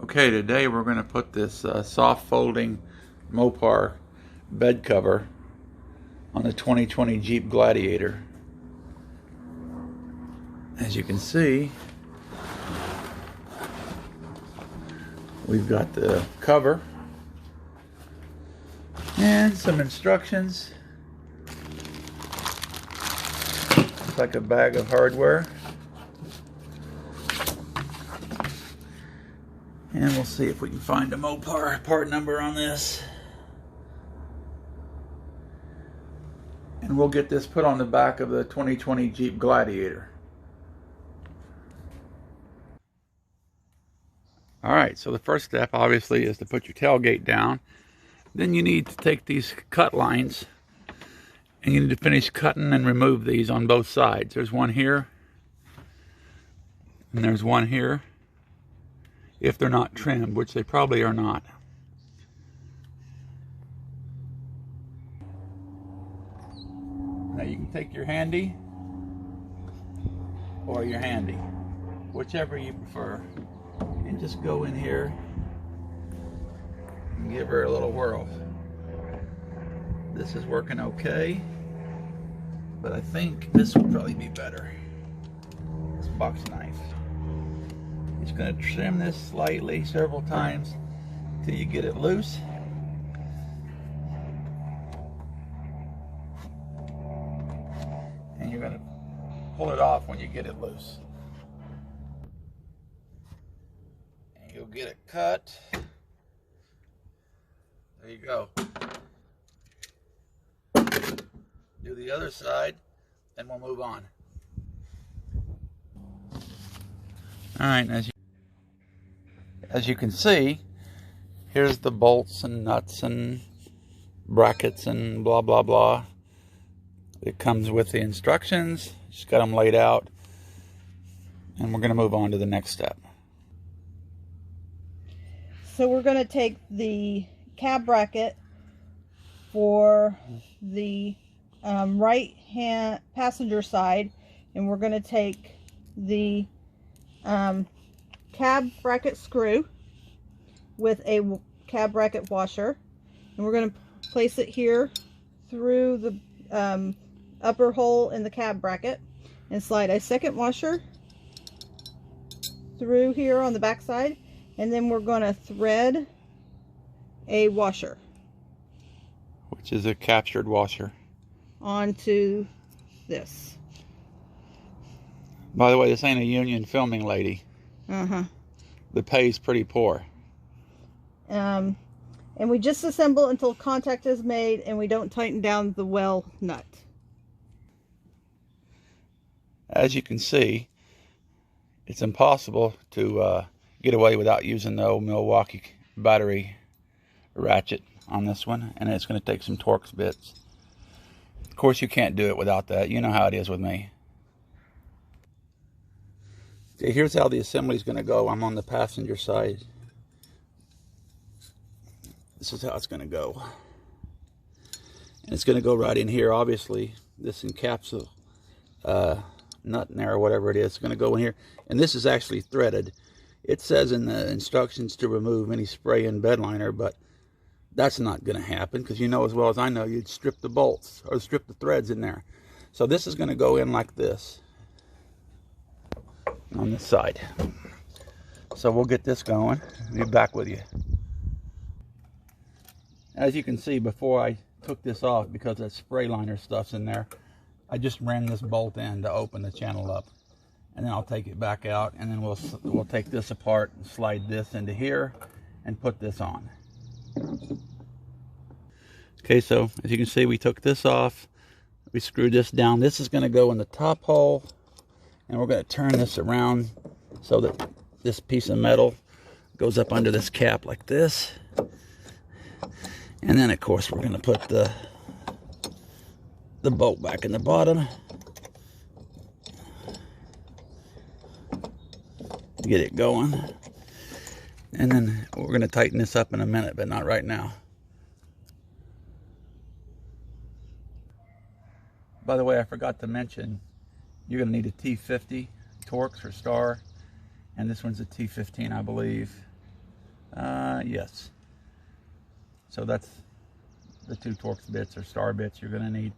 Okay, today we're going to put this soft folding mopar bed cover on the 2020 Jeep Gladiator. As you can see, we've got the cover and some instructions. It's like a bag of hardware. And we'll see if we can find a mopar part number on this. And we'll get this put on the back of the 2020 Jeep Gladiator. Alright, so the first step obviously is to put your tailgate down. Then you need to take these cut lines and you need to finish cutting and remove these on both sides. There's one here and there's one here, if they're not trimmed, which they probably are not. Now you can take your handy or your handy, whichever you prefer, and just go in here and give her a little whirl. This is working okay, but I think this would probably be better. This box knife. Just going to trim this slightly several times till you get it loose. And you're going to pull it off when you get it loose. And you'll get it cut. There you go. Do the other side, and we'll move on. Alright, as you can see, here's the bolts and nuts and brackets and blah blah blah. It comes with the instructions. Just got them laid out, and we're going to move on to the next step. So we're going to take the cab bracket for the right hand passenger side, and we're going to take the cab bracket screw with a cab bracket washer, and we're going to place it here through the upper hole in the cab bracket and slide a second washer through here on the back side, and then we're going to thread a washer, Which is a captured washer, onto this. By the way, this ain't a union filming lady. The pay's pretty poor. And we just assemble until contact is made and we don't tighten down the well nut. As you can see, it's impossible to get away without using the old Milwaukee battery ratchet on this one, and it's going to take some Torx bits. Of course, you can't do it without that. You know how it is with me. Okay, here's how the assembly is going to go. I'm on the passenger side. This is how it's going to go. And it's going to go right in here. Obviously, this encapsule nut in there or whatever it is going to go in here. And this is actually threaded. It says in the instructions to remove any spray in bed liner, but that's not going to happen, because you know as well as I know you'd strip the bolts or strip the threads in there. So this is going to go in like this on this side. So we'll get this going. I'll be back with you. As you can see, before I took this off, because that spray liner stuff's in there, I just ran this bolt in to open the channel up, and then I'll take it back out, and then we'll take this apart and slide this into here and put this on. Okay, so as you can see, we took this off, we screwed this down. This is going to go in the top hole, and we're going to turn this around so that this piece of metal goes up under this cap like this. And then of course we're going to put the bolt back in the bottom, get it going, and then we're going to tighten this up in a minute, but not right now. By the way, I forgot to mention, you're going to need a T50 Torx or Star, and this one's a T15, I believe. Yes. So that's the 2 Torx bits or star bits you're going to need.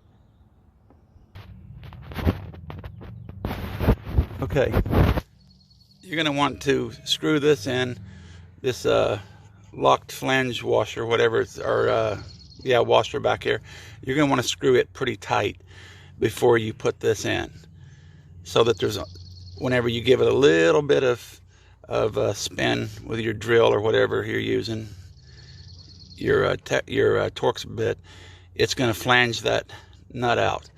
Okay. You're going to want to screw this in, this locked flange washer, whatever it's, or yeah, washer back here. You're going to want to screw it pretty tight before you put this in, so that there's, whenever you give it a little bit of spin with your drill or whatever you're using, your Torx bit, it's going to flange that nut out.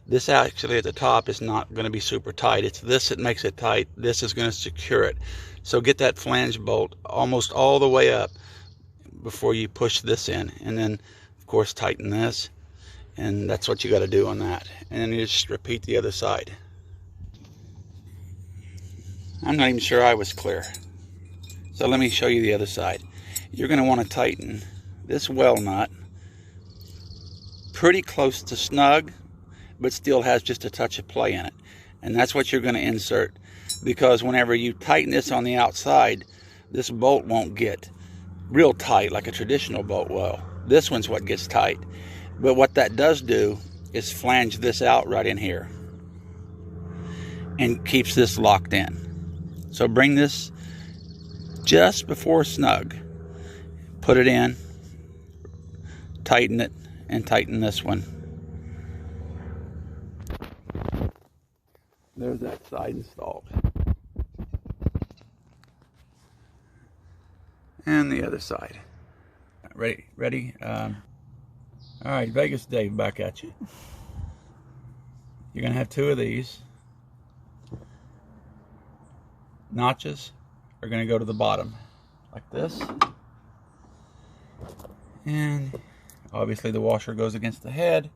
This actually at the top is not going to be super tight. It's this that makes it tight. This is going to secure it. So get that flange bolt almost all the way up before you push this in, and then of course tighten this, and that's what you got to do on that. And then you just repeat the other side. I'm not even sure I was clear, so let me show you the other side. You're going to want to tighten this well nut pretty close to snug, but still has just a touch of play in it, and that's what you're going to insert, because whenever you tighten this on the outside, this bolt won't get real tight like a traditional bolt will. This one's what gets tight, but what that does do is flange this out right in here and keeps this locked in. So bring this just before snug, put it in, tighten it, and tighten this one. There's that side installed. And the other side. Ready? All right, Vegas Dave back at you. You're gonna have 2 of these. Notches are gonna go to the bottom, like this. And obviously the washer goes against the head.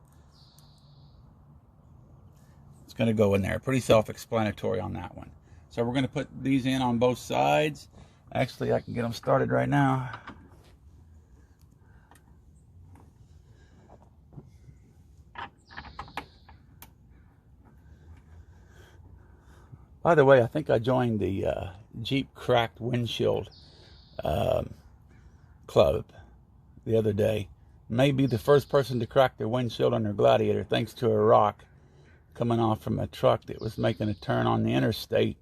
It's going to go in there. Pretty self-explanatory on that one. So we're going to put these in on both sides. Actually, I can get them started right now. By the way, I think I joined the Jeep Cracked Windshield Club the other day. Maybe the first person to crack their windshield on their Gladiator, thanks to a rock coming off from a truck that was making a turn on the interstate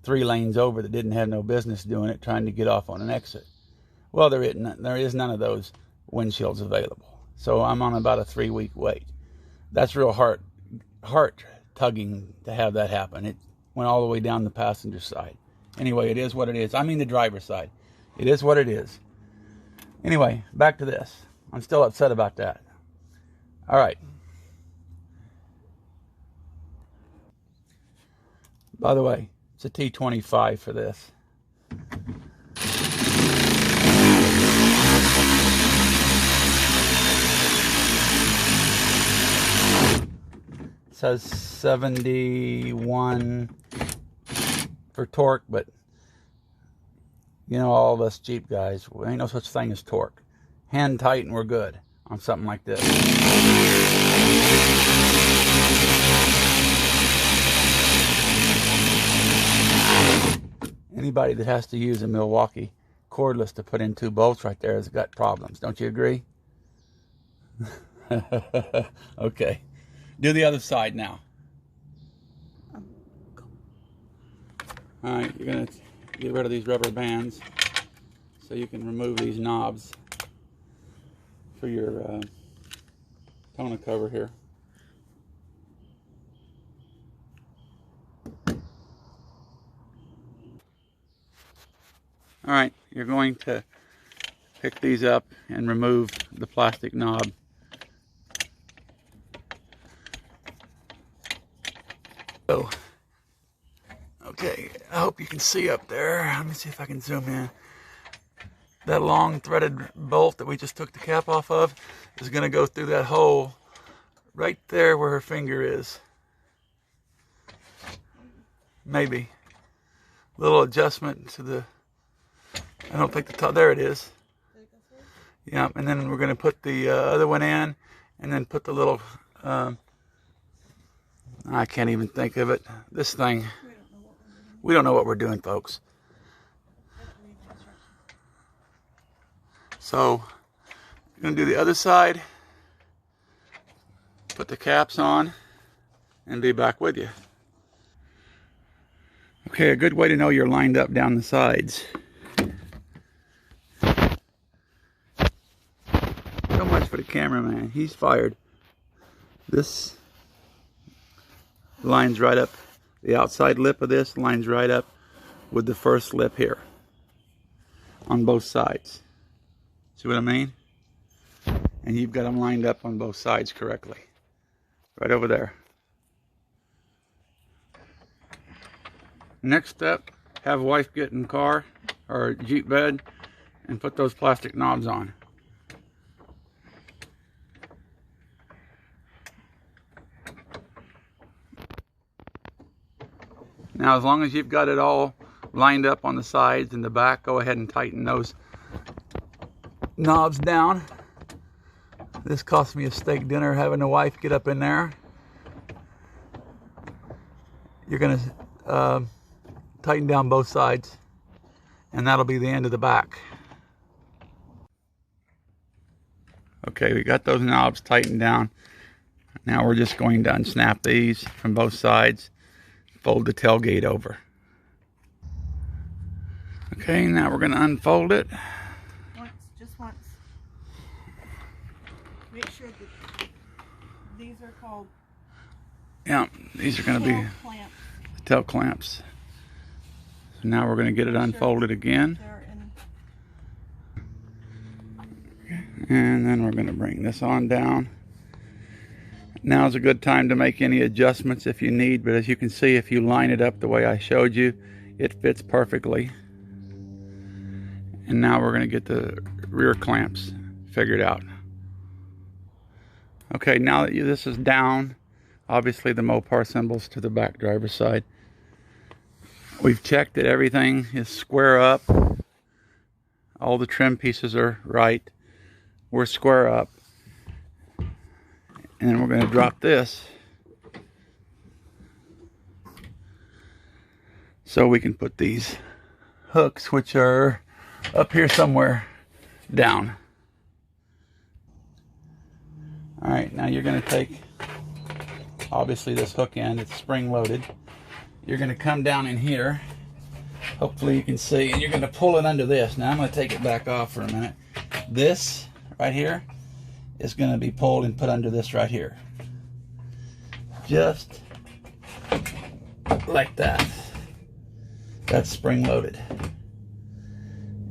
3 lanes over that didn't have no business doing it, trying to get off on an exit. Well, there is none of those windshields available. So I'm on about a 3-week wait. That's real heart tugging to have that happen. It went all the way down the passenger side. Anyway, it is what it is. I mean the driver's side. It is what it is. Anyway, back to this. I'm still upset about that. All right. By the way, it's a T25 for this. It says 71 for torque, but you know, all of us Jeep guys, we ain't no such thing as torque. Hand tight and we're good on something like this. Anybody that has to use a Milwaukee cordless to put in 2 bolts right there has got problems. Don't you agree? Okay. Do the other side now. All right, you're going to get rid of these rubber bands so you can remove these knobs for your tonneau cover here. All right, you're going to pick these up and remove the plastic knob. So, okay, I hope you can see up there. Let me see if I can zoom in. That long threaded bolt that we just took the cap off of is going to go through that hole right there where her finger is. Maybe. Little adjustment to the, I don't think the top, there it is. Yeah, and then we're going to put the other one in, and then put the little, I can't even think of it. This thing, we don't know what we're doing, folks. So I'm going to do the other side, put the caps on, and be back with you. Okay, a good way to know you're lined up down the sides. So much for the cameraman. He's fired. This lines right up. The outside lip of this lines right up with the first lip here on both sides. See what I mean? And you've got them lined up on both sides correctly. Right over there. Next step, have wife get in the car or Jeep bed and put those plastic knobs on. Now, as long as you've got it all lined up on the sides and the back, go ahead and tighten those knobs down. This cost me a steak dinner having the wife get up in there. You're going to tighten down both sides, and that'll be the end of the back. Okay, we got those knobs tightened down. Now we're just going to unsnap these from both sides. Fold the tailgate over. Okay, now we're going to unfold it. Just once. Make sure that these are called. Yeah, these are going to be clamps. The tail clamps. So now we're going to get it unfolded again. And then we're going to bring this on down. Now's a good time to make any adjustments if you need, but as you can see, if you line it up the way I showed you, it fits perfectly. And now we're going to get the rear clamps figured out. Okay, now that this is down, obviously the mopar symbol's to the back driver's side. We've checked that everything is square up. All the trim pieces are right. We're square up. And then we're going to drop this so we can put these hooks, which are up here somewhere, down. All right, now you're going to take, obviously this hook end, it's spring loaded. You're going to come down in here, hopefully you can see, and you're going to pull it under this. Now I'm going to take it back off for a minute. This right here is going to be pulled and put under this right here. Just like that. That's spring loaded.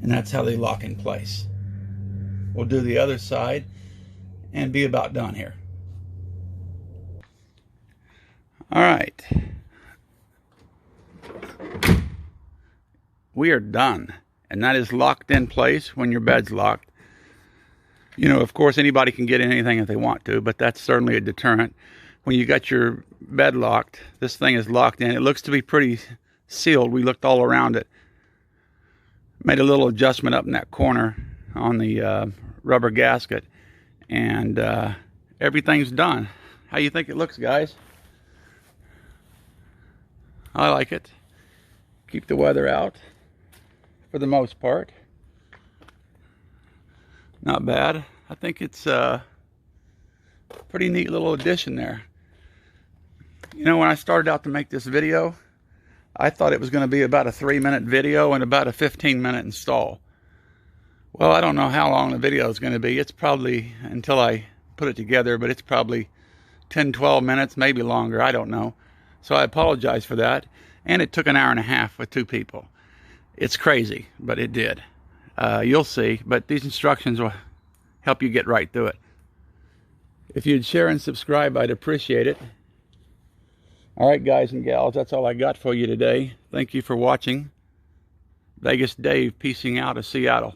And that's how they lock in place. We'll do the other side and be about done here. All right. We are done. And that is locked in place when your bed's locked. You know, of course, anybody can get in anything if they want to, but that's certainly a deterrent. When you got your bed locked, this thing is locked in. It looks to be pretty sealed. We looked all around it. Made a little adjustment up in that corner on the rubber gasket, and everything's done. How you think it looks, guys? I like it. Keep the weather out for the most part. Not bad. I think it's a pretty neat little addition there. You know, when I started out to make this video, I thought it was going to be about a 3-minute video and about a 15-minute install. Well, I don't know how long the video is going to be. It's probably, until I put it together, but it's probably 10-12 minutes, maybe longer. I don't know. So I apologize for that. And it took an hour and a half with 2 people. It's crazy, but it did. You'll see, but these instructions will help you get right through it. If you'd share and subscribe, I'd appreciate it. All right, guys and gals, that's all I got for you today. Thank you for watching. Vegas Dave, peacing out of Seattle.